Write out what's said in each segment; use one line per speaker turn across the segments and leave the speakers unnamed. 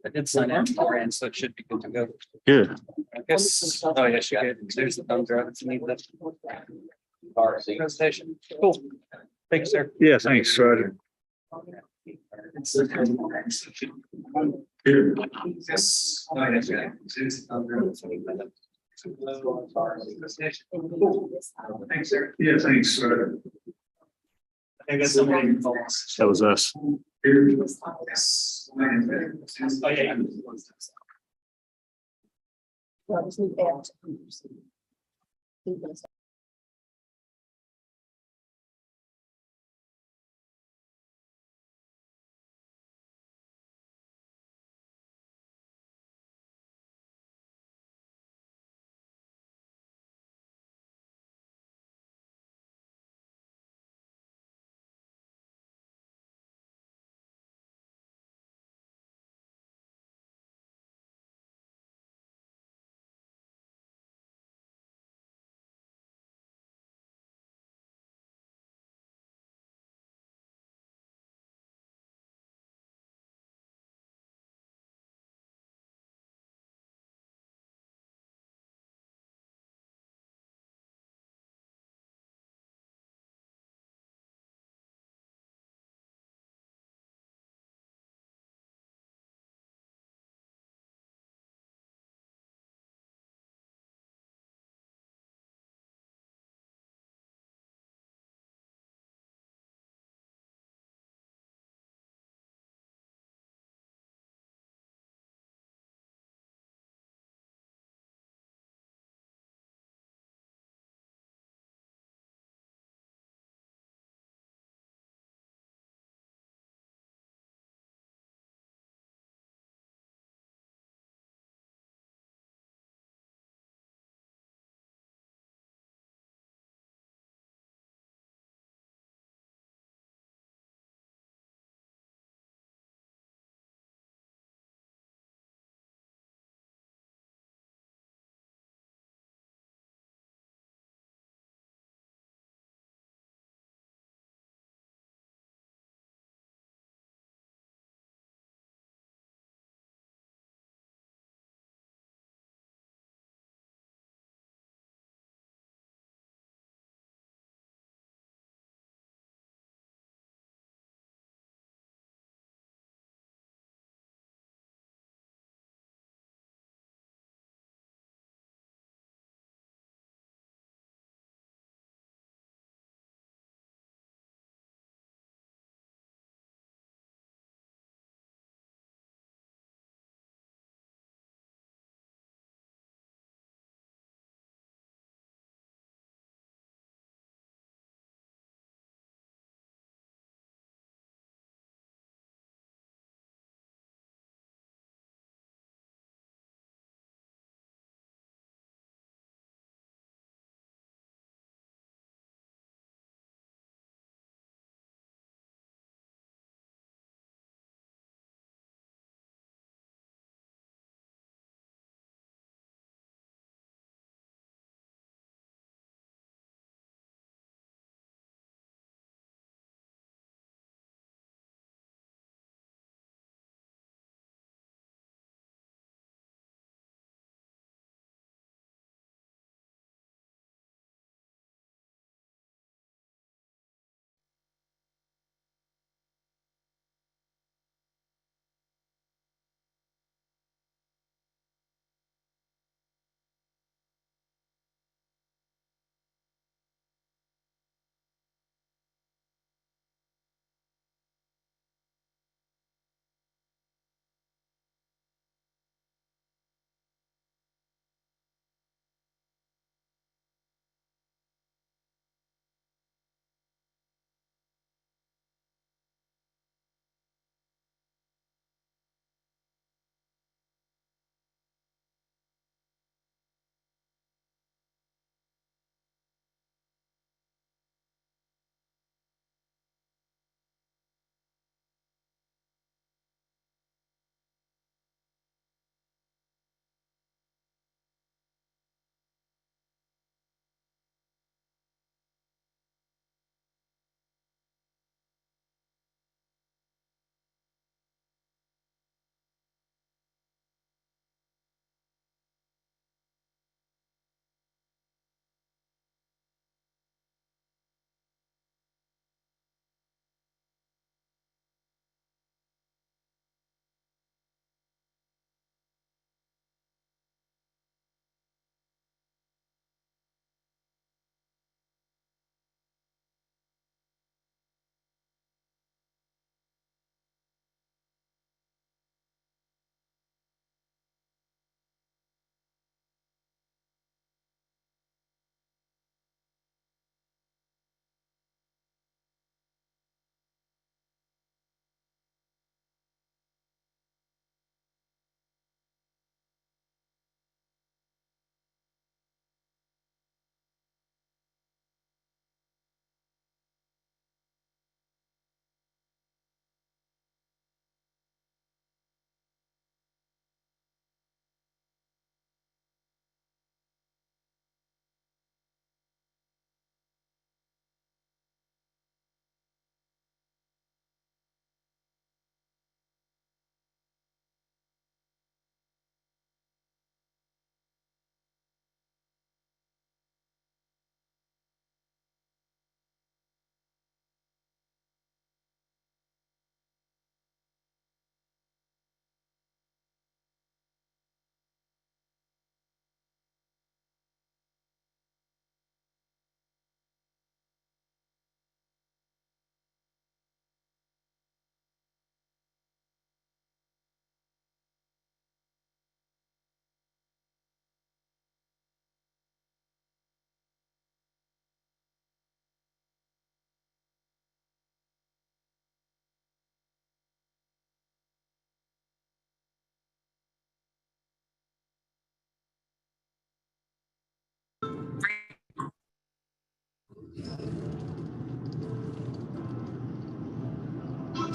I did sign in beforehand, so it should be good to go.
Good.
I guess, oh, yes, you did. There's the thumb drive. It's need the presentation. Cool. Thank you, sir.
Yeah, thanks, Roger.
Yes. Thanks, sir.
Yeah, thanks, Roger.
I guess somebody.
That was us.
Yes. Oh, yeah.
Well, just leave it.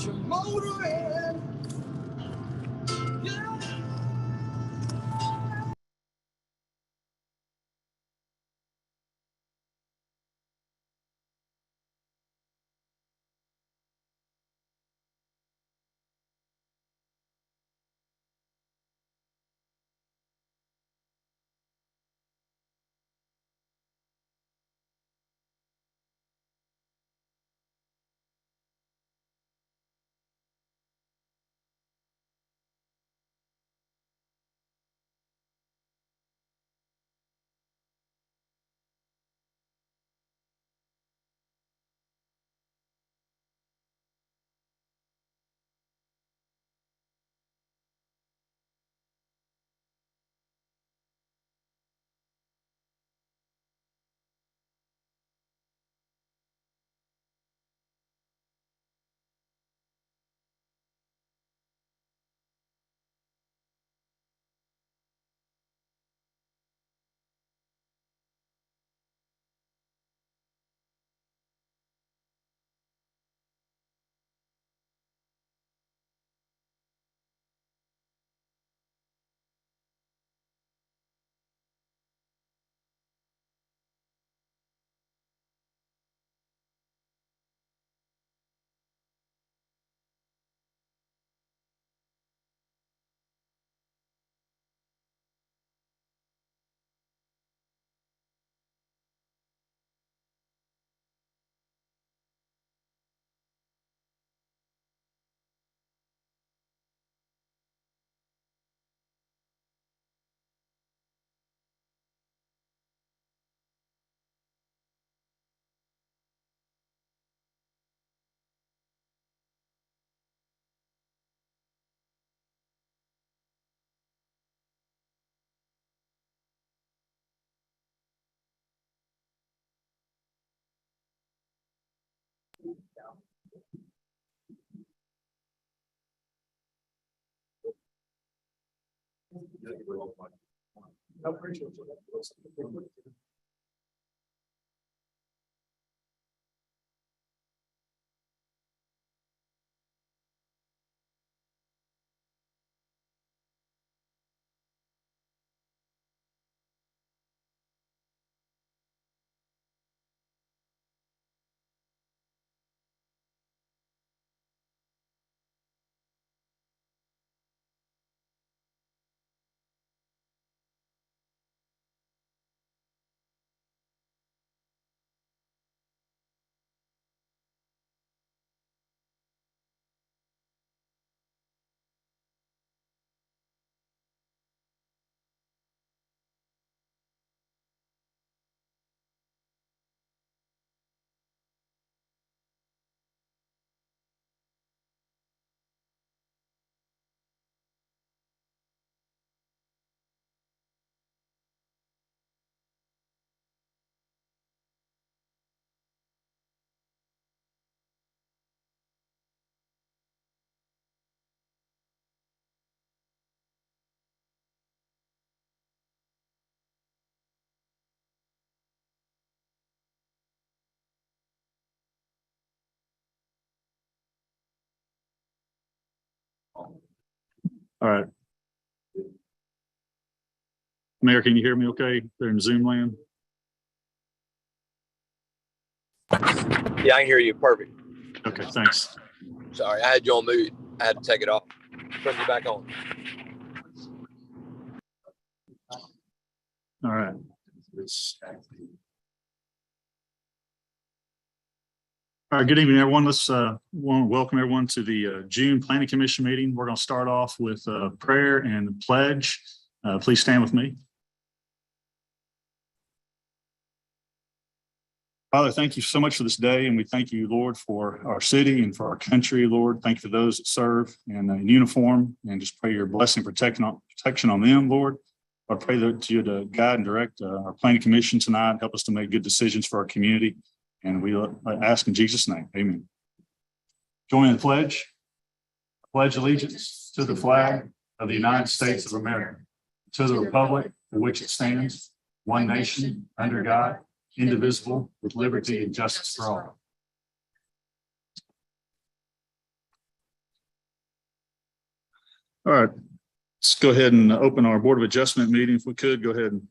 Put your motor in. Yeah.
All right. Mayor, can you hear me okay? They're in Zoom land.
Yeah, I can hear you perfect.
Okay, thanks.
Sorry, I had you on mute. I had to take it off. Bring you back on.
All right. All right, good evening, everyone. Let's want to welcome everyone to the June Planning Commission meeting. We're going to start off with prayer and pledge. Please stand with me. Father, thank you so much for this day, and we thank you, Lord, for our city and for our country, Lord. Thank you for those that serve in uniform, and just pray your blessing, protection on them, Lord. I pray that you to guide and direct our planning commission tonight, help us to make good decisions for our community, and we ask in Jesus' name, amen. Join in the pledge. Pledge allegiance to the flag of the United States of America, to the republic for which it stands, one nation, under God, indivisible, with liberty and justice for all. All right, let's go ahead and open our Board of Adjustment meeting. If we could, go ahead and,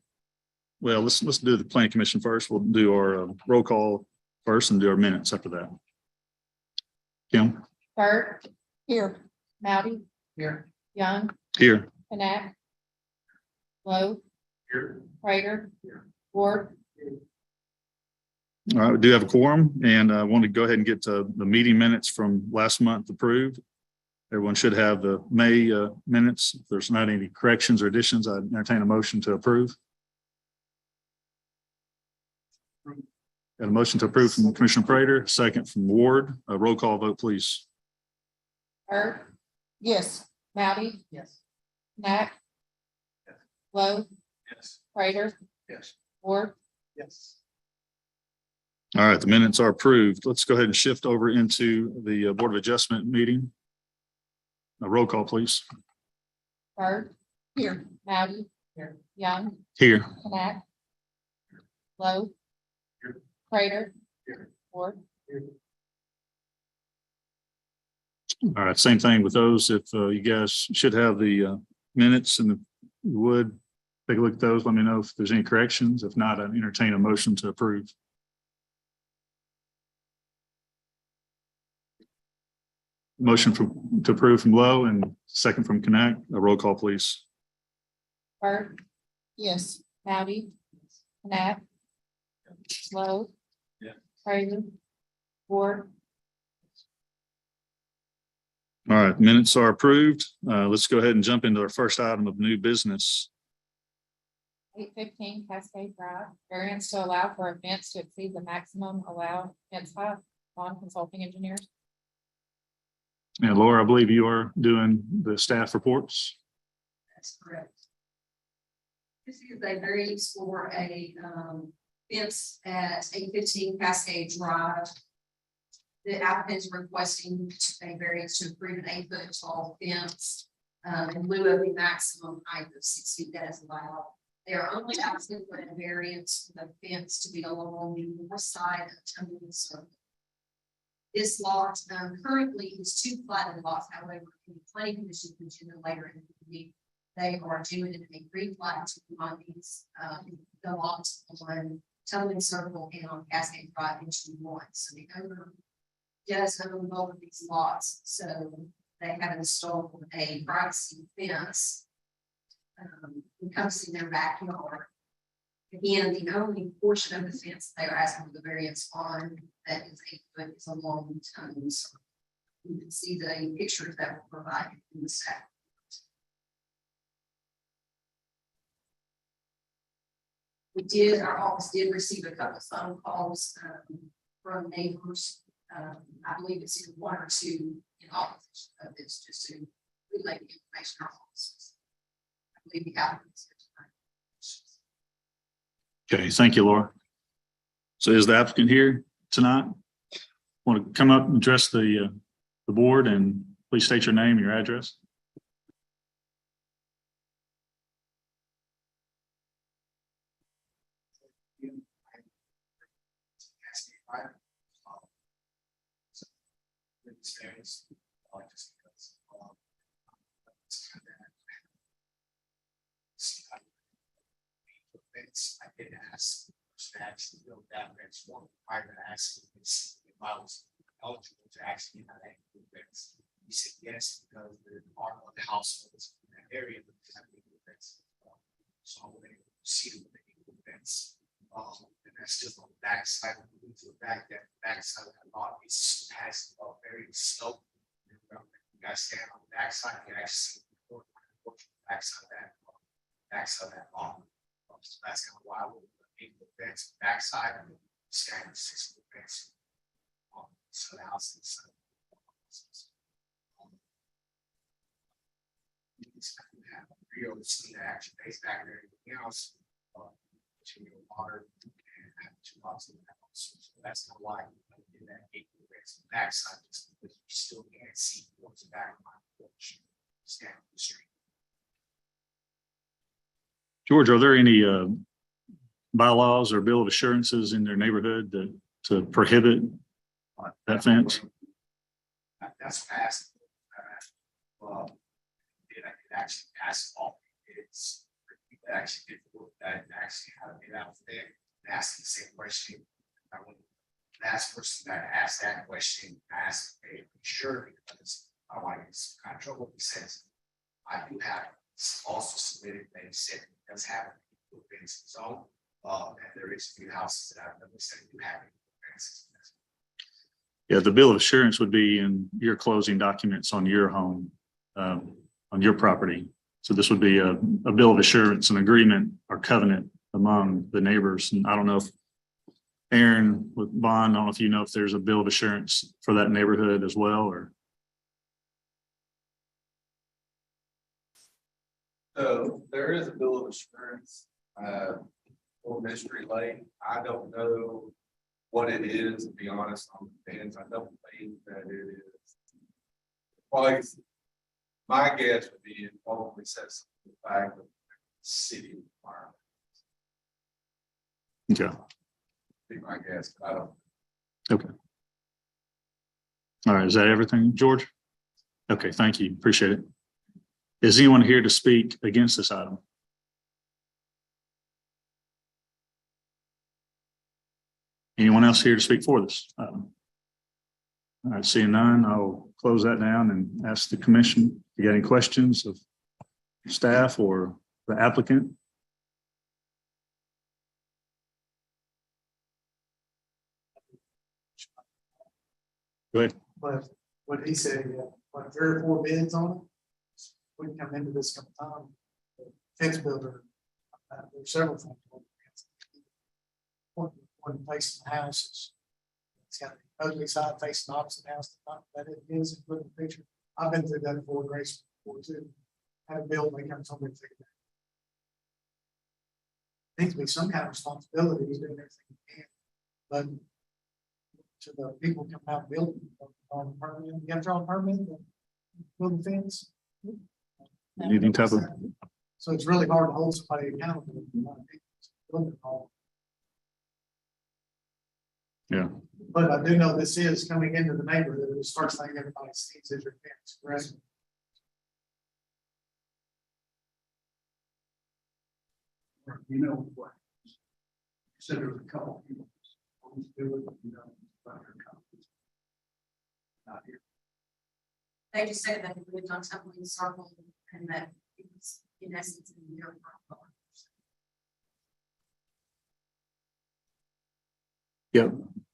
well, let's do the Planning Commission first. We'll do our roll call first and do our minutes after that. Kim?
Bert. Here. Mowdy.
Here.
Young.
Here.
Knapp. Lowe.
Here.
Prater. Ward.
All right, we do have a quorum, and I want to go ahead and get the meeting minutes from last month approved. Everyone should have the May minutes. If there's not any corrections or additions, I entertain a motion to approve. Got a motion to approve from Commissioner Prater, second from Ward. A roll call vote, please.
Bert. Yes. Mowdy.
Yes.
Knapp. Lowe.
Yes.
Prater.
Yes.
Ward.
Yes.
All right, the minutes are approved. Let's go ahead and shift over into the Board of Adjustment meeting. A roll call, please.
Bert. Here. Mowdy. Here. Young.
Here.
Knapp. Lowe.
Here.
Prater.
Here.
Ward.
All right, same thing with those. If you guys should have the minutes, and if you would take a look at those, let me know if there's any corrections. If not, I'd entertain a motion to approve. Motion to approve from Lowe and second from Connect. A roll call, please.
Bert. Yes. Mowdy. Knapp. Lowe.
Yeah.
Prater. Ward.
All right, minutes are approved. Let's go ahead and jump into our first item of new business.
815 Cascade Drive, variance to allow for events to exceed the maximum allowed fence height on consulting engineers.
And Laura, I believe you are doing the staff reports.
That's correct. This is a variance for a fence at 815 Cascade Drive. The applicant is requesting a variance to approve an 8-foot tall fence in lieu of the maximum height of 6 feet that is allowed. They are only asking for a variance for the fence to be along the north side of Tumbling Circle. This lot currently is 2 platted lots. However, in the planning commission agenda later in the week, they are doing a replat to combine these the lots on Tumbling Circle and on Cascade Drive into one. So the owner does own both of these lots, so they have installed a privacy fence encompassing their backyard. Again, the only portion of the fence they are asking for the variance on that is 8 foot is along Tumbling Circle. You can see the pictures that were provided in the staff. Our office did receive a couple of phone calls from neighbors. I believe it's either 1 or 2 in office of this, just to relay the information to our offices. I believe the applicants here tonight.
Okay, thank you, Laura. So is the applicant here tonight? Want to come up and address the board, and please state your name and your address.
I did ask to actually build that next one. I asked if I was eligible to actually have that fence. He said yes, because there are other households in that area that have fence. So I'm going to proceed with the fence. And that's just on the back side of the back. That back side of that lot has a very slope. You guys stand on the back side, you actually see the back side of that lot. So that's kind of why we're making the fence backside and standard 6 foot fence. So the house is real see the action base back there, everything else. Water and have 2 lots in the house. So that's not why we did that 8 foot fence backside, just because you still can't see what's back of my porch. Stand on the street.
George, are there any bylaws or bill of assurances in their neighborhood to prohibit that fence?
That's what I asked. Did I actually pass all it's actually get to look at and actually how to get out there and ask the same question. I want the last person that asked that question, asked, hey, sure, because I want to get some kind of trouble. He says, I do have also submitted that he said he does have fence zone. And there is a few houses that I've noticed that do have fences.
Yeah, the bill of assurance would be in your closing documents on your home, on your property. So this would be a bill of assurance, an agreement or covenant among the neighbors. And I don't know if Aaron with Bond, I don't know if you know if there's a bill of assurance for that neighborhood as well, or.
So there is a bill of assurance, for Mystery Lane. I don't know what it is, to be honest, on the fence. I don't think that it is. Probably, my guess would be it probably says the fact of the city requirement.
Okay.
Be my guess, but I don't.
Okay. All right. Is that everything, George? Okay. Thank you. Appreciate it. Is anyone here to speak against this item? Anyone else here to speak for this item? All right, seeing none, I'll close that down and ask the commission if you got any questions of staff or the applicant. Go ahead.
But what he said, like 3 or 4 bids on it. We can come into this sometime. Fence builder, there's several things. One facing the house. It's got an ugly side facing the opposite house. That it is including the picture. I've been through that before, Grace, before too. Had a bill, they come somebody to take it. Needs to be some kind of responsibility, he's doing everything he can. But to the people coming out building, on permit, you got to draw a permit, build the fence.
Anything type of,
So it's really hard to hold somebody accountable.
yeah.
But I do know this is coming into the neighborhood. It's the first thing everybody sees is your fence, correct?
You know what? So there was a couple of people. Not here.
They just said that we lived on something in circle and that it's in essence in your problem.
Yeah,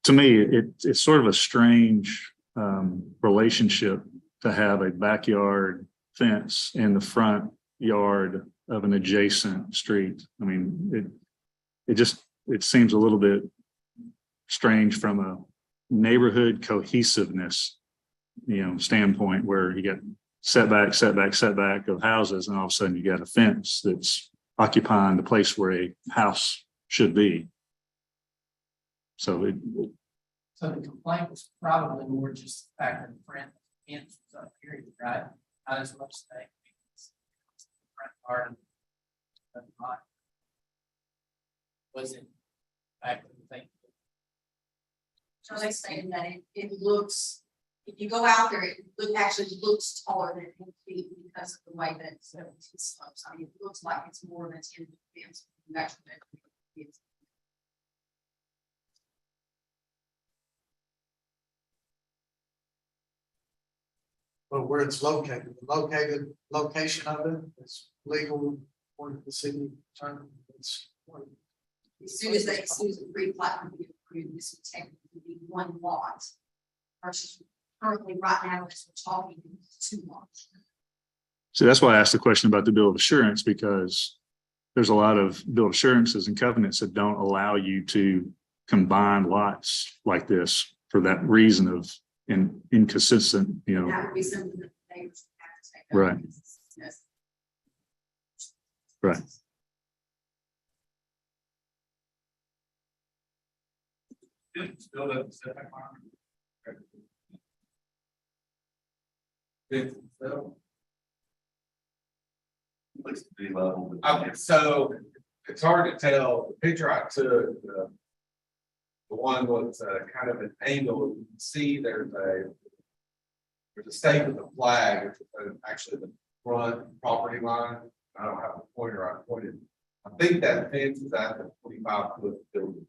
to me, it's sort of a strange relationship to have a backyard fence in the front yard of an adjacent street. I mean, it seems a little bit strange from a neighborhood cohesiveness, standpoint, where you get setback of houses, and all of a sudden you got a fence that's occupying the place where a house should be. So
So the complaint was probably more just the fact that the front fence was up period, right? Not as much thing. Front part of the lot. Was it back to the thing?
So they stated that it looks, if you go out there, actually looks taller than 8 feet because of the way that it slopes. I mean, it looks like it's more than 10 feet. Actually, it's
But where it's located, the location of it is legal for the city attorney. It's
as soon as the pre-plat would be approved, this would technically be 1 lot. Versus currently right now, as we're talking, it's 2 lots.
So that's why I asked the question about the bill of assurance, because there's a lot of bill of assurances and covenants that don't allow you to combine lots like this for that reason of inconsistent,
That would be something that the neighbors would have to take up.
Right.
Yes.
Right.
Still doesn't set that mark. It's so. Looks to be level. Okay, so it's hard to tell. The picture I took, the one was kind of an angle. You can see there's a stake with a flag, actually the front property line. I don't have a pointer, I pointed. I think that fence is at the 25-foot building.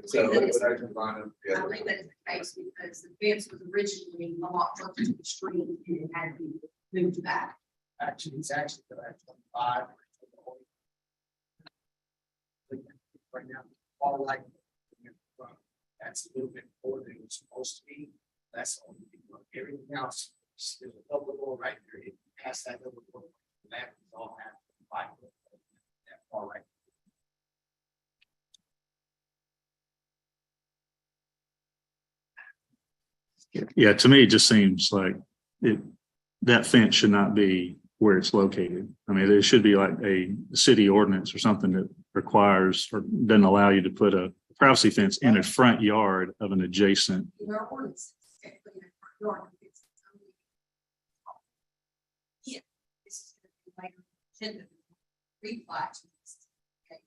So it's actually line up
I
together.
believe that is the case because the fence was originally a lot closer to the street and it had to be moved back.
Actually, it's actually the 25. Right now, all like. That's a little bit more than it's supposed to be. That's all. Everything else, there's a double door right there. It has that double door. That is all have. That far right.
Yeah, to me, it just seems like that fence should not be where it's located. I mean, it should be like a city ordinance or something that requires or doesn't allow you to put a privacy fence in a front yard of an adjacent.
In our ordinance, technically, in the front yard, it's only. Yeah, this is gonna be later, agenda, replat. Okay.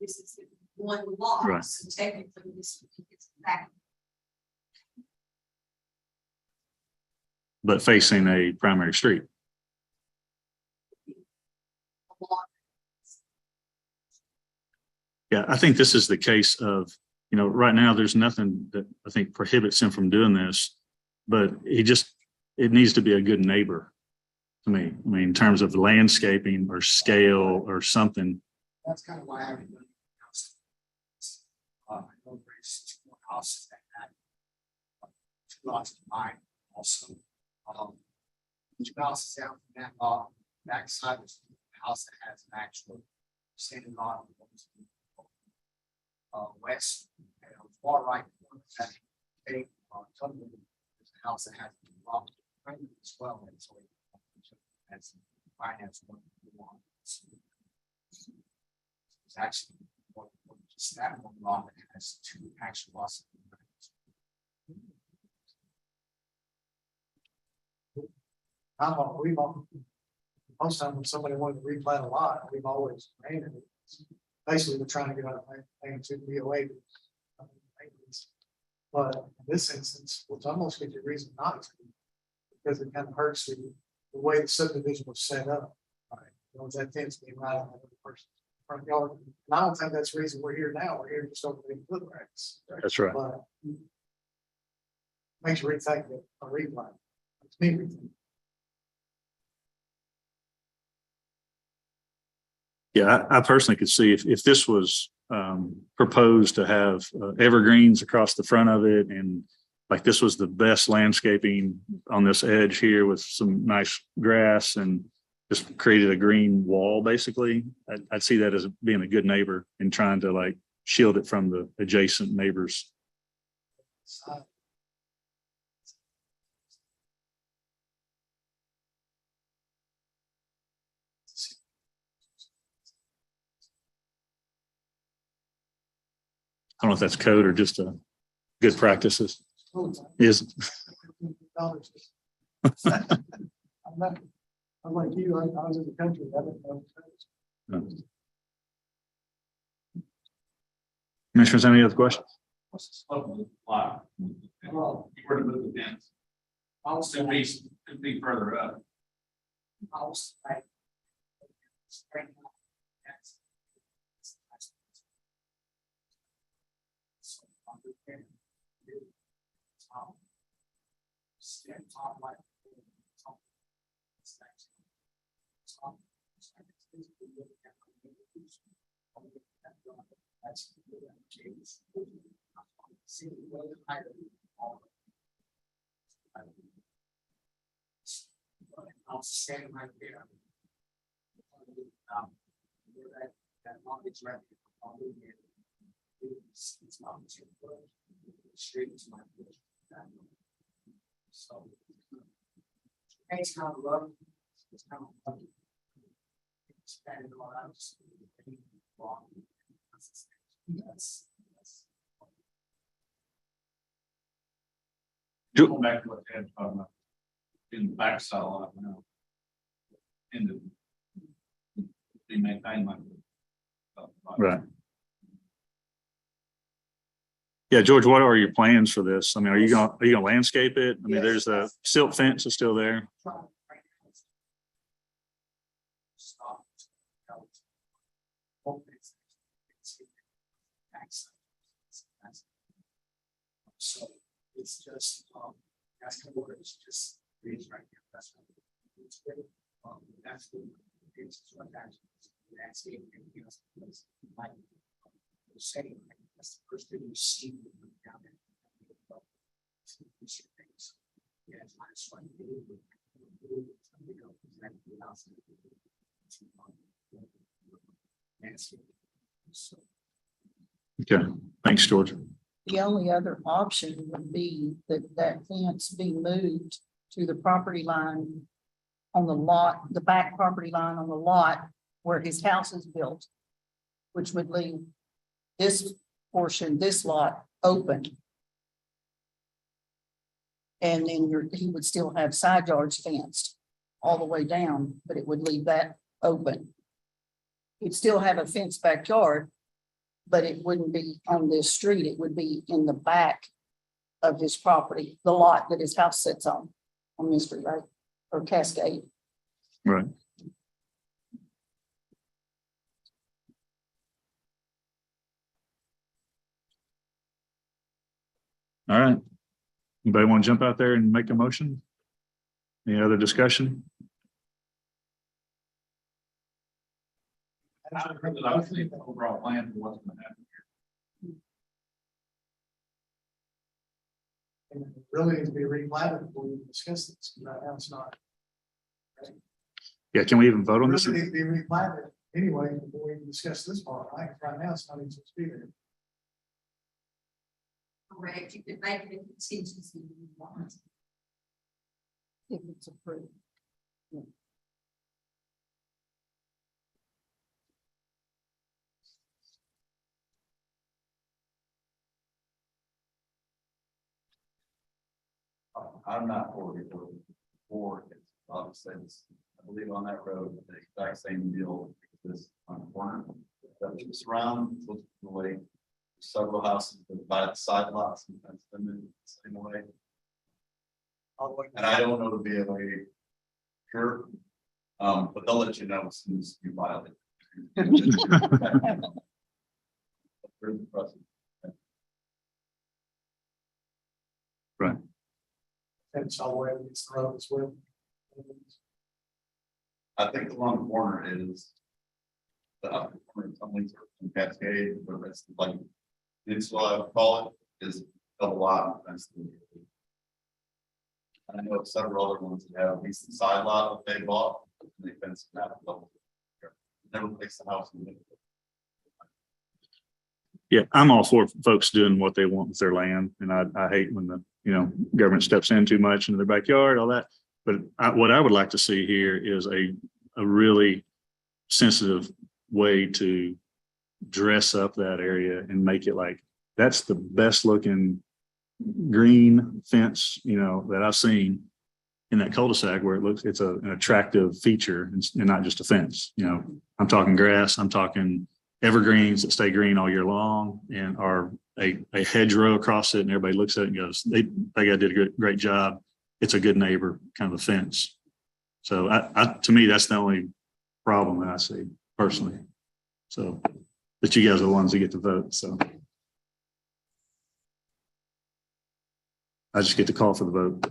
This is one law,
Right.
so technically this is back.
But facing a primary street. Yeah, I think this is the case of, right now, there's nothing that I think prohibits him from doing this. But it needs to be a good neighbor to me. I mean, in terms of landscaping or scale or something.
That's kind of why I haven't done anything else. I know there's 2 more houses that had 2 lots combined also. 2 houses down from that lot, backside is the house that has an actual standing lot. West, and on the far right, that big, there's a house that has a lot as well, and so that's finance one. It's actually just that one lot that has 2 actual lots.
Most time when somebody wanted to replat a lot, we've always granted it. Basically, we're trying to get out of paying to BOA. But in this instance, it's almost gives you a reason not to. Because it kind of hurts the way the subdivision was set up. That fence being right on the other person's front yard. And I don't think that's the reason we're here now. We're here just over the footprints.
That's right.
But makes you rethink a replat. It's me rethinking.
Yeah, I personally could see if this was proposed to have evergreens across the front of it, and like this was the best landscaping on this edge here with some nice grass and just created a green wall, basically. I'd see that as being a good neighbor and trying to like shield it from the adjacent neighbors. I don't know if that's code or just a good practices. Is
Dollars. I'm like you, I was in the country. I didn't know.
Commissioners, any other questions?
What's the slope of the lot? If you were to move the fence, could be further up.
House, right?
I'm standing right there. That lot is right there. It's not too good. Straight to my bush. So. It's kind of low. It's kind of. Expanded all out. That's.
Going back to what Ted's talking about. In the backside lot now. In the. They maintain like.
Right. Yeah, George, what are your plans for this? I mean, are you gonna landscape it? I mean, there's a silt fence is still there.
Stop. So it's just, that's the word, it's just, it's right here, that's what it's great. That's the, it's what that's it, everything else is like, the same, that's the first thing you see when you look down there. You see things. Yeah, it's not just one thing.
Okay, thanks, George.
The only other option would be that that fence be moved to the property line on the lot, the back property line on the lot where his house is built, which would leave this portion, this lot open. And then he would still have side yards fenced all the way down, but it would leave that open. He'd still have a fenced backyard, but it wouldn't be on this street. It would be in the back of his property, the lot that his house sits on Mystery, right? Or Cascade.
Right. All right. Anybody want to jump out there and make a motion? Any other discussion?
I don't think the overall plan for what's going to happen.
And it really needs to be replatted before we discuss this, right now it's not.
Yeah, can we even vote
It
on this?
really needs to be replatted anyway, before we discuss this part, right? Right now, it's not even supposed to be there.
Correct, you could make it a contingency if you want.
If it's approved.
I'm not for it, for it, obviously, I believe on that road, the exact same deal, this on the corner. That was surround, the way, several houses by the side lots, and that's them in the same way. And I don't know to be a way sure, but they'll let you know as soon as you file it. There's the precedent.
Right.
Fence all the way against the road as well.
I think along the corner is the upper corner, some links are from Cascade, but that's like, it's what I would call it, is a lot. And I know of several other ones that have at least the side lot that they bought, and they fence it out. Never place the house in it.
Yeah, I'm all for folks doing what they want with their land, and I hate when the, government steps in too much into their backyard, all that. But what I would like to see here is a really sensitive way to dress up that area and make it like, that's the best looking green fence, that I've seen in that cul-de-sac where it's an attractive feature and not just a fence. I'm talking grass, I'm talking evergreens that stay green all year long and are a hedgerow across it, and everybody looks at it and goes, they did a great job. It's a good neighbor kind of a fence. So to me, that's the only problem that I see personally. So, but you guys are the ones that get to vote. So I just get to call for the vote.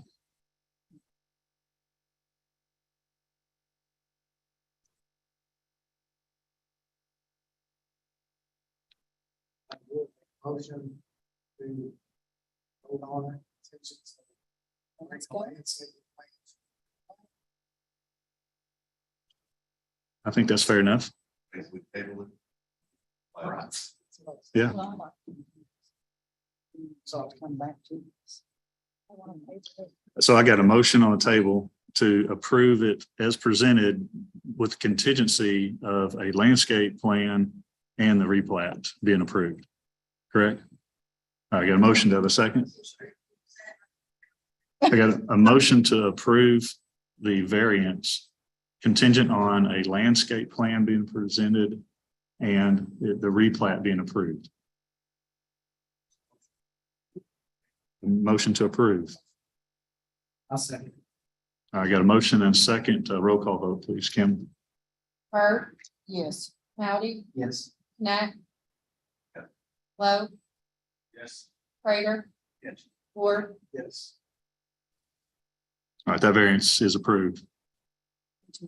Motion to hold on it.
Let's go.
I think that's fair enough.
Basically, table it.
Right.
Yeah.
So I'll come back to.
So I got a motion on the table to approve it as presented with contingency of a landscape plan and the replat being approved. Correct? I got a motion to have a second. I got a motion to approve the variance contingent on a landscape plan being presented and the replat being approved. Motion to approve.
I'll second.
I got a motion and a second. Roll call vote, please, Kim.
Bird,
Yes.
Rowdy,
Yes.
Nat. Lowe,
Yes.
Prater,
Yes.
Ward,
Yes.
All right, that variance is approved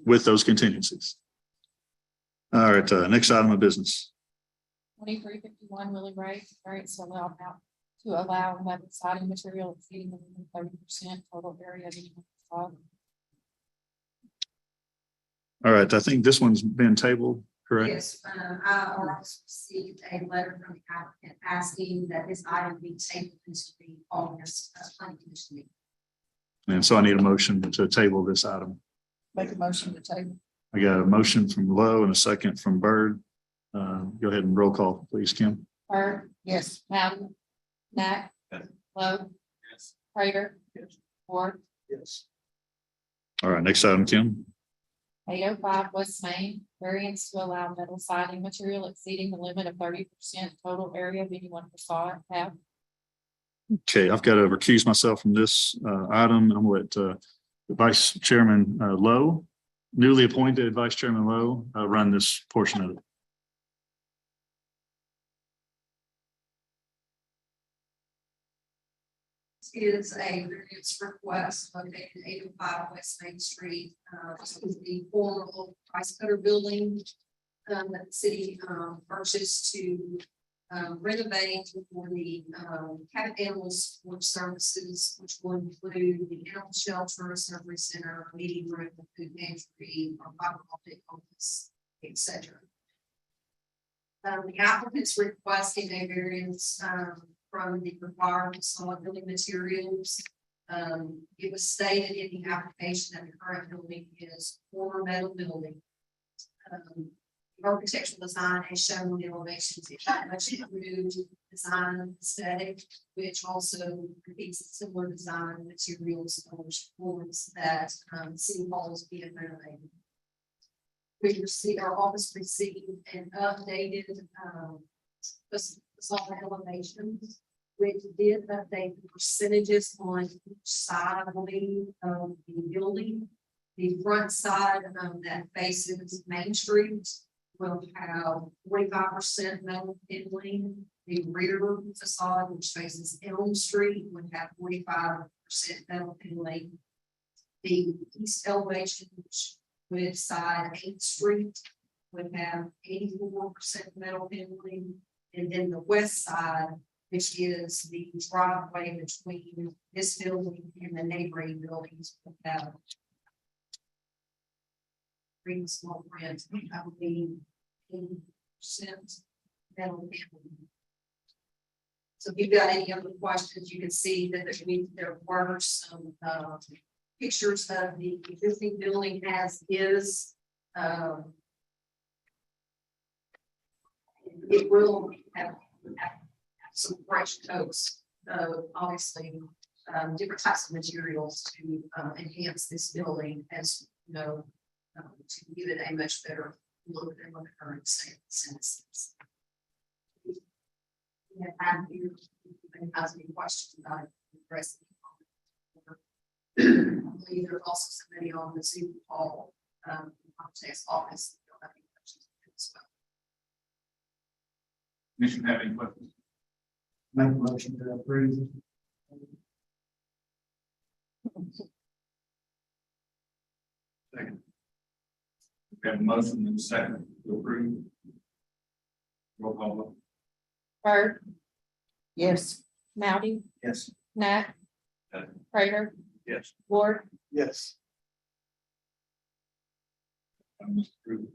with those contingencies. All right, next item of business.
2351 Willie Ray, variance to allow metal siding material exceeding the 30% total area of any facade.
All right, I think this one's been tabled, correct?
Yes, I also received a letter from the applicant asking that this item be tabled into the August planning commission meeting.
And so I need a motion to table this item.
Make a motion to table.
I got a motion from Lowe and a second from Bird. Go ahead and roll call, please, Kim.
Bird,
Yes.
Rowdy, Nat.
Yes.
Lowe,
Yes.
Prater,
Yes.
Ward,
Yes.
All right, next item, Kim.
805 West Main, variance to allow metal siding material exceeding the limit of 30% total area of any one facade. Have
Okay, I've got to recuse myself from this item. I'm going to let Vice Chairman Lowe, newly appointed Vice Chairman Lowe, run this portion of it.
Is a variance request located at 805 West Main Street. This is the former old price cutter building that the city purchased to renovate for the Cabot Animal Support Services, which will include the animal shelter, surgery center, meeting room, food pantry, or fiber optic office, etc. The applicant's requesting a variance from the required solid building materials. It was stated in the application that the current building is former metal building. The architectural design as shown in the elevations, it very much improved design aesthetic, which also repeats similar design materials and performance that City Hall is being renovated. We received, our office received an updated facade elevations, which did update the percentages on each side, I believe, of the building. The front side that faces Main Street will have 45% metal paneling. The rear facade, which faces Elm Street, would have 45% metal paneling. The east elevation, which with side 8th Street, would have 84% metal paneling. And then the west side, which is the driveway between this building and the neighboring buildings, would have three small print, I believe 80% metal paneling. So if you've got any other questions, you can see that there were some pictures of the existing building as is. It will have some fresh coats, obviously, different types of materials to enhance this building, as you know, to give it a much better look than what the current state is. And you has any questions about it, address it. I believe there's also somebody on the City Hall context office. As well.
Commission have any questions?
Make a motion to approve.
Second. We have a motion and a second to approve. Roll call vote.
Bird,
Yes.
Rowdy,
Yes.
Nat.
Yes.
Prater,
Yes.
Ward,
Yes.
Item is approved.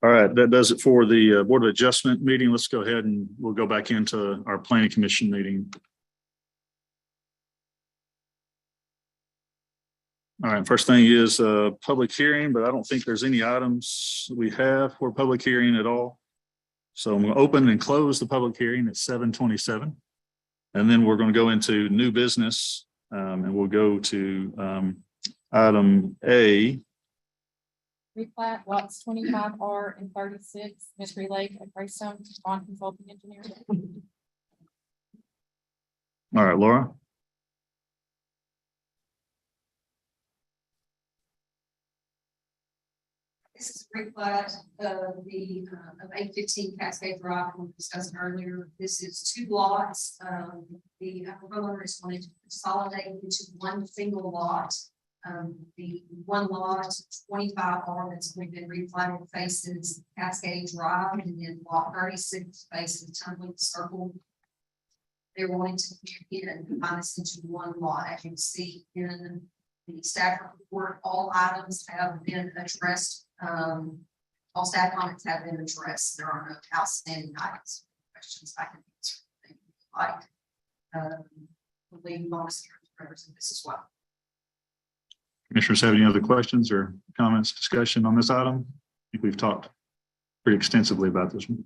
All right, that does it for the Board of Adjustment meeting. Let's go ahead and we'll go back into our Planning Commission meeting. All right, first thing is a public hearing, but I don't think there's any items we have for public hearing at all. So I'm going to open and close the public hearing at 7:27. And then we're going to go into new business and we'll go to item A,
replat lots 25R and 36, Mystery Lake at Greystone, Bond Consulting Engineer.
All right, Laura.
This is a replat of the, of 815 Cascade Drive we discussed earlier. This is two lots. The homeowner is wanting to consolidate into one single lot. The one lot, 25R, that's only been replatted faces Cascade Drive, and then lot 36 faces Tumbling Circle. They're wanting to get and combine this into one lot. As you can see in the staff report, all items have been addressed. All staff comments have been addressed. There are no outstanding items. Questions I can answer. If you like. Leave bonus members of this as well.
Commissioners have any other questions or comments, discussion on this item? I think we've talked pretty extensively about this one.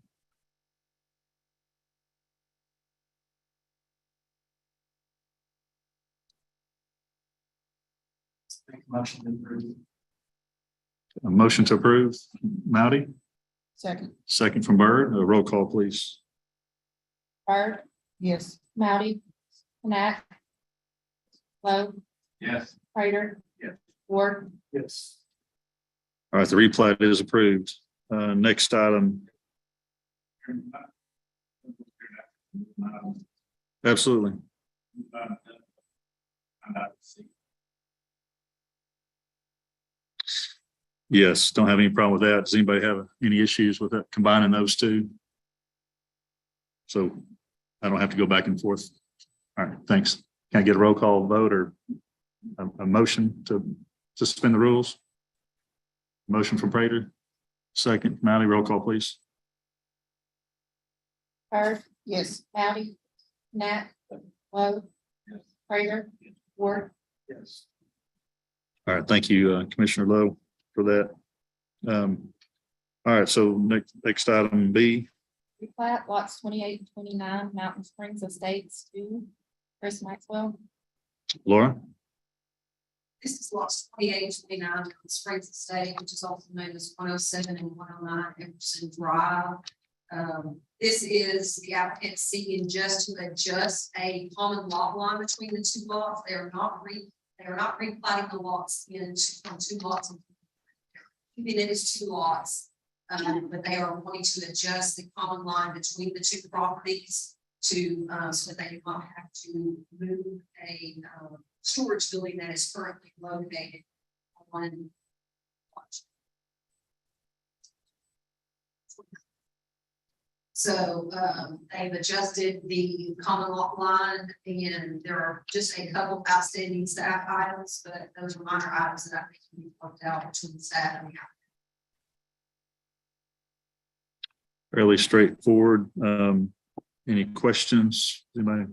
Make a motion to approve.
A motion to approve, Mowdy,
Second,
second from Byrd. A roll call, please.
Bird,
yes.
Mowdy, Knapp, Lowe,
Yes.
Prater.
Yes.
Ward,
Yes.
All right, the replat is approved. Next item, absolutely. Yes, don't have any problem with that. Does anybody have any issues with that, combining those two? So I don't have to go back and forth. All right, thanks. Can I get a roll call vote or a motion to suspend the rules? Motion from Prater. Second, Mally, roll call, please.
Bird,
Yes.
Mowdy, Knapp, Lowe, Prater, Ward,
Yes.
All right, thank you, Commissioner Lowe, for that. All right, so next item B.
replat lots 28 and 29, Mountain Springs Estates 2, Chris Maxwell.
Laura?
This is lots 28, 29, Springs Estate, which is also known as 107 and 109 Emerson Drive. This is the applicant seeking just to adjust a common lot line between the two lots. They are not replatting the lots from two lots. Keeping it as two lots, but they are wanting to adjust the common line between the two properties to, so that they do not have to move a storage building that is currently located on. So they've adjusted the common lot line, and there are just a couple of outstanding staff items, but those are minor items that I think can be worked out between the staff and the applicant.
Fairly straightforward. Any questions? Anybody?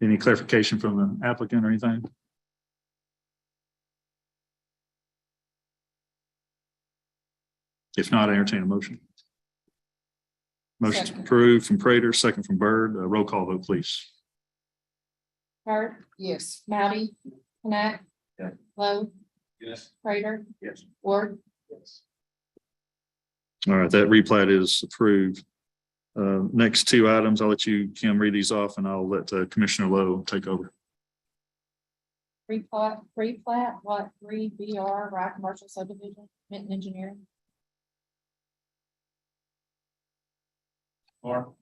Any clarification from the applicant or anything? If not, I entertain a motion. Motion approved from Prater, second from Byrd. Roll call vote, please.
Bird,
Yes.
Mowdy, Knapp,
Yeah.
Lowe,
Yes.
Prater,
Yes.
Ward,
Yes.
All right, that replat is approved. Next two items, I'll let you, Kim, read these off and I'll let Commissioner Lowe take over.
replat lot 3 BR, Rye Commercial Subdivision, Minton Engineering.
Or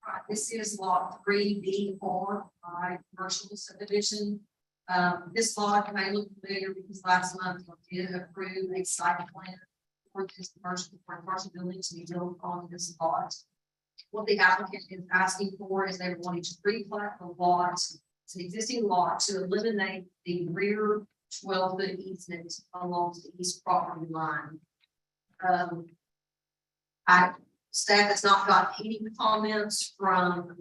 Right, this is lot 3B4 by commercial subdivision. This lot may look familiar because last month we did approve a site plan for this commercial building to be built on this lot. What the applicant is asking for is they're wanting to replat the lot, it's an existing lot, to eliminate the rear 12-foot easement along the east property line. Staff has not got any comments from,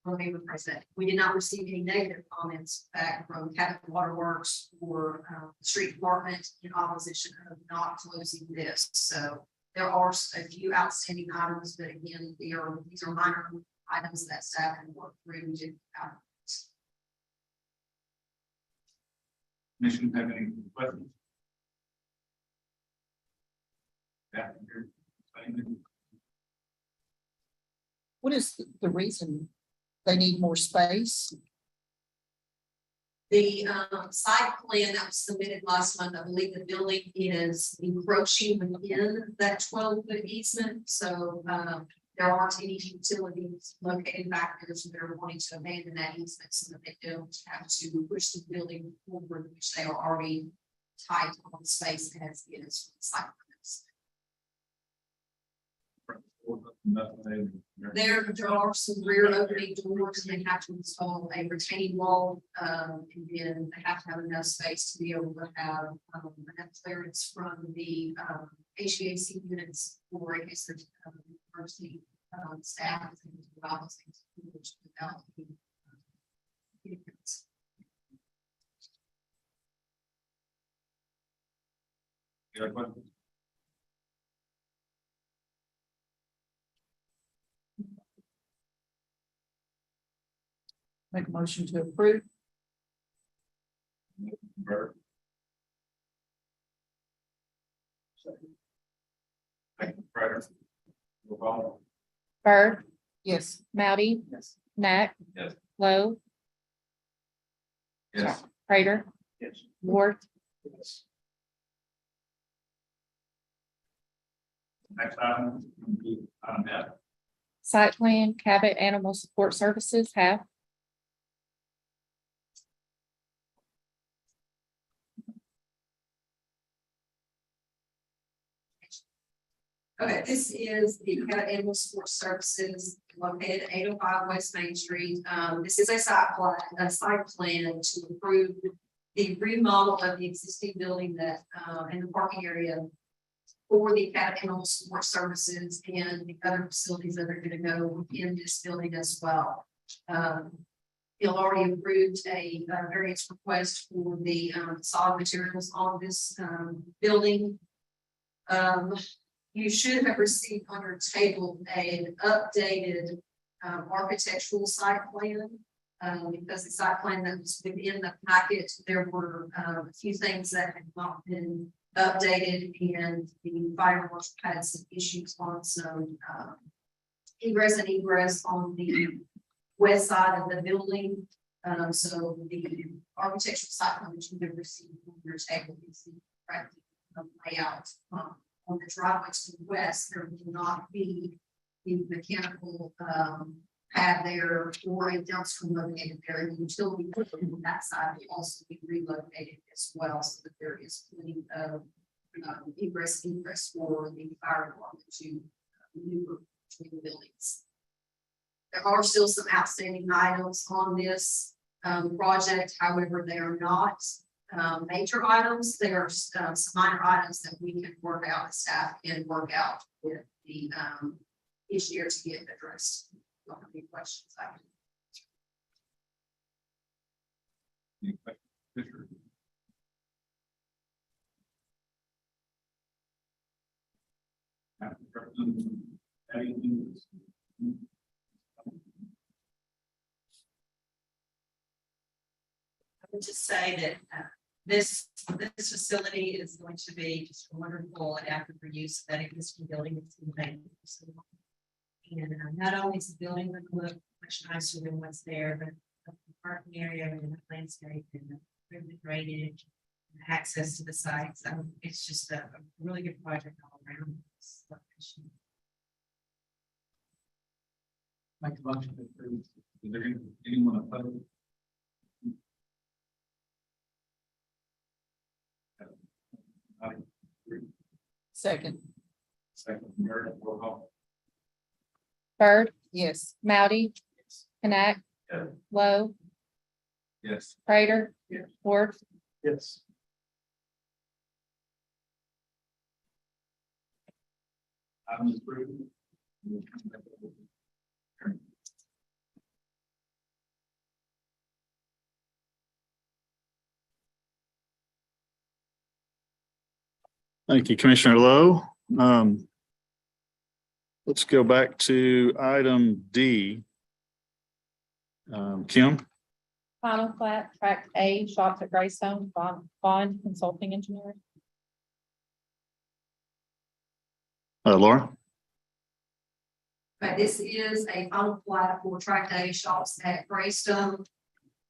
let me rephrase that. We did not receive any negative comments back from Cabot Waterworks or the street department in opposition of not closing this. So there are a few outstanding items, but again, these are minor items that staff can work through to.
Commission have any questions? That here, same.
What is the reason? They need more space?
The site plan that was submitted last month, I believe the building is encroaching within that 12-foot easement, so there aren't any utilities located back there, so they're wanting to abandon that easement so that they don't have to push the building forward, which they are already tight on space as is for the site plans. There are some rear opening doors, and they have to install a retaining wall, and then they have to have enough space to be able to have enough clearance from the HVAC units for in case there's emergency staff and things without those things, which without the units.
You have a question?
Make a motion to approve.
Bird. Thank you, Prater. Roll call.
Bird,
Yes.
Mounty,
Yes.
Knack.
Yes.
Lowe,
Yes.
Prater,
Yes.
Ward,
Yes.
Next item, item F.
site plan, Cabot Animal Support Services, half.
Okay, this is the Cabot Animal Sports Services located at 805 West Main Street. This is a site plan to approve the remodel of the existing building that, in the parking area for the Cabot Animal Sports Services and the other facilities that are gonna go in this building as well. You'll already approved a variance request for the, solid materials on this, building. You should have received on your table an updated architectural site plan. Because the site plan that was within the packet, there were a few things that had not been updated, and the fire marshal had some issues on some ingress and egress on the west side of the building. So the architectural site plan that you have received on your table is the correct layout. On the driveway to the west, there will not be the mechanical pad there or a dumpster located there. The utility equipment on that side will also be relocated as well, so that there is plenty of egress for the fire department to maneuver between the buildings. There are still some outstanding items on this project, however, they are not major items. There are some minor items that we can work out, the staff can work out with the engineer to get addressed. Don't have any questions? I can.
Any questions? Fisher? Representative Eddie.
I would just say that this facility is going to be just wonderful and adaptive for use of that existing building. It's been vacant for so long. And not only is the building going to look much nicer than what's there, but the parking area and the landscape and the drainage, and access to the site. So it's just a really good project all around.
Make a motion to approve. Is there anyone opposed?
Second.
Second, Bird, roll call.
Bird,
Yes.
Mounty, Knack,
Yes.
Lowe,
Yes.
Prater,
Yes.
Ward,
Yes.
Item is approved.
Thank you, Commissioner Lowe. Let's go back to item D. Kim,
final plat, tract A, shops at Greystone, Bond Consulting Engineering.
Laura?
But this is a final plat for Track Day Shops at Greystone.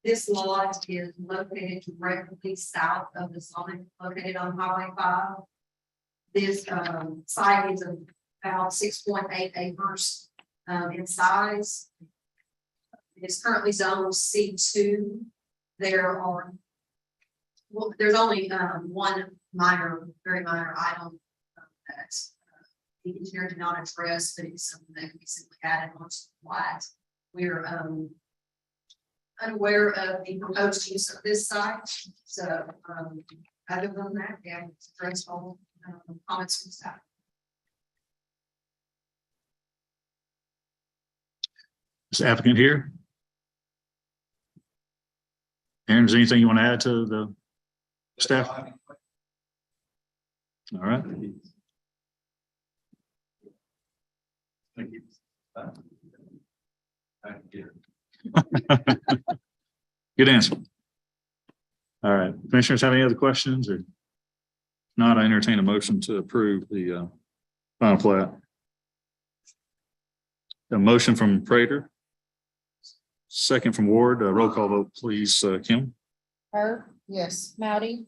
This lot is located directly south of the Sonic, located on Highway 5. This site is about 6.8 acres in size. It's currently zoned C2. There's only one minor, very minor item that the engineer did not address, but it's something that can be simply added onto the plat. We're unaware of the proposed use of this site. So other than that, yeah, it's addressed all comments from staff.
Is the applicant here? Aaron, is there anything you want to add to the staff? All right.
Thank you. Thank you.
Good answer. All right. Commissioners have any other questions or not? I entertain a motion to approve the final plat. A motion from Prater. Second from Ward. Roll call vote, please, Kim.
Herb, yes. Moudy,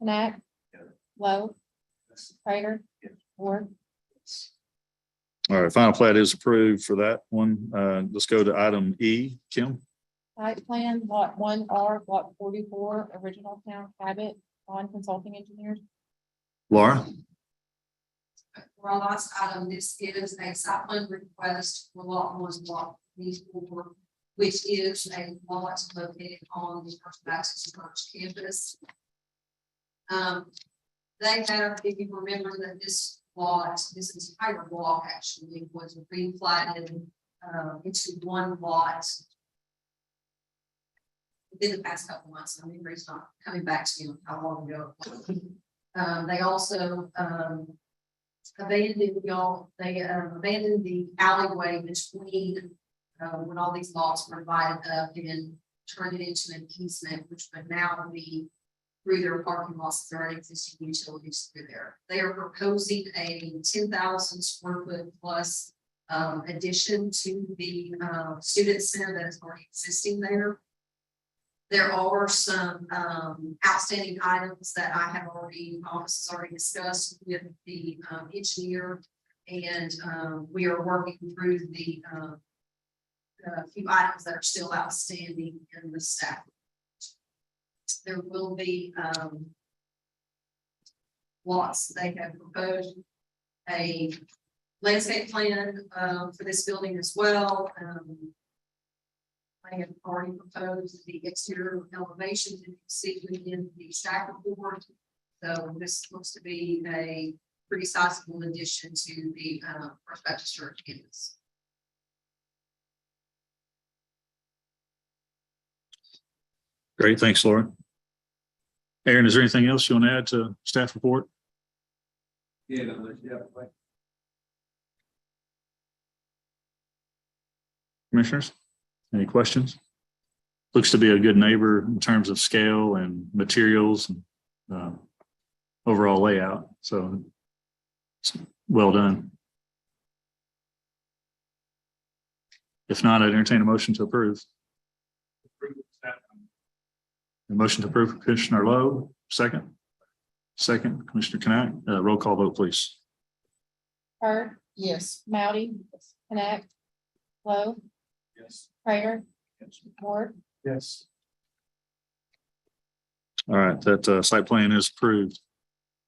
Knack, Lowe, Prater, Ward.
All right, final plat is approved for that one. Let's go to item E, Kim.
Site plan, lot 1R, block 44, original town Cabot, on consulting engineers.
Laura.
For our last item, this is a site plan request for lot 1, block 44, which is a lot located on the First Baptist Church campus. They have, if you remember that this lot, this entire block actually was replatted into one lot within the past couple months. I mean, it's not coming back to you how long ago. They also abandoned abandoned the alleyway between when all these lots were divided up and turned it into an easement, which would now be through their parking lots. There are existing utilities through there. They are proposing a 10,000 square foot plus addition to the student center that is already existing there. There are some outstanding items that I have already, office has already discussed with the engineer, and we are working through the few items that are still outstanding in the staff. There will be lots. They have proposed a landscape plan for this building as well. I have already proposed the exterior elevation that you see within the staff report. So this looks to be a pretty sizable addition to the First Baptist Church campus.
Great, thanks, Laura. Aaron, is there anything else you want to add to staff report?
Yeah, no, yeah.
Commissioners, any questions? Looks to be a good neighbor in terms of scale and materials and overall layout. So it's well done. If not, I'd entertain a motion to approve. A motion to approve, Commissioner Lowe, second. Second, Commissioner Knack. Roll call vote, please.
Herb, yes. Moudy, Knack, Lowe,
Yes.
Prater, Ward.
Yes.
All right, that site plan is approved.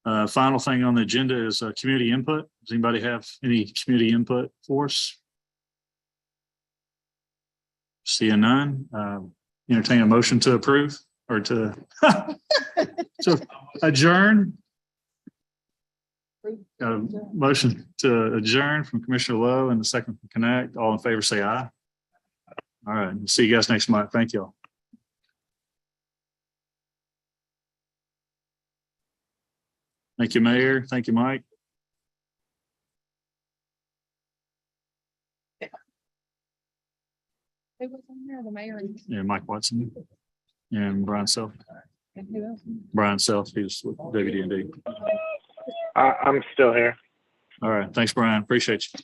Final thing on the agenda is community input. Does anybody have any community input for us? Seeing none, entertain a motion to approve or to adjourn. Got a motion to adjourn from Commissioner Lowe and the second from Connect. All in favor, say aye. All right, see you guys next month. Thank you all. Thank you, Mayor. Thank you, Mike.
Who was in there? The mayor and
Yeah, Mike Watson and Brian Self.
who else?
Brian Self, he's with WD&D.
I'm still here.
All right. Thanks, Brian. Appreciate you.